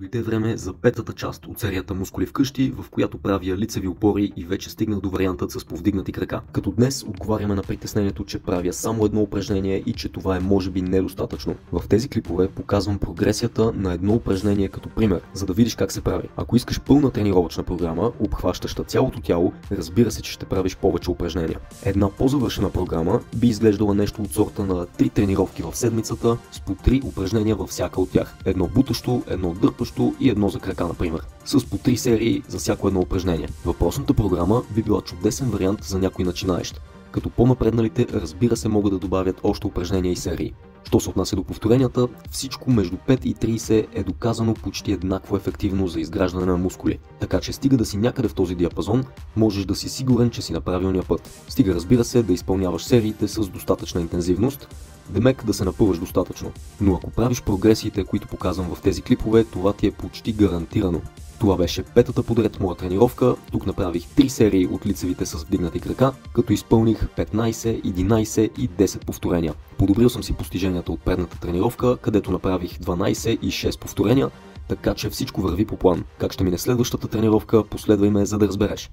Дойде време за петата част от серията Мускули вкъщи, в която правя лицеви опори и вече стигнах до вариантът с повдигнати крака. Като днес отговаряме на притеснението, че правя само едно упражнение и че това е може би недостатъчно. В тези клипове показвам прогресията на едно упражнение като пример, за да видиш как се прави. Ако искаш пълна тренировъчна програма, обхващаща цялото тяло, разбира се, че ще правиш повече упражнения. Една по-завършена програма би изглеждала нещо от сорта на 3 тренировки в седмицата с по 3 упражнения във всяка от тях. Едно бутащо, едно дърпащо и едно за крака, например, с по 3 серии за всяко едно упражнение. Въпросната програма би била чудесен вариант за някой начинаещ, като по-напредналите, разбира се, могат да добавят още упражнения и серии. Що се отнася до повторенията, всичко между 5 и 30 е доказано почти еднакво ефективно за изграждане на мускули. Така че стига да си някъде в този диапазон, можеш да си сигурен, че си на правилния път. Стига, разбира се, да изпълняваш сериите с достатъчна интензивност, демек да се напъваш достатъчно. Но ако правиш прогресиите, които показвам в тези клипове, това ти е почти гарантирано. Това беше петата подред моя тренировка. Тук направих 3 серии от лицевите с вдигнати крака, като изпълних 15, 11 и 10 повторения. Подобрил съм си постиженията от предната тренировка, където направих 12 и 6 повторения, така че всичко върви по план. Как ще мине следващата тренировка, последвай ме, за да разбереш.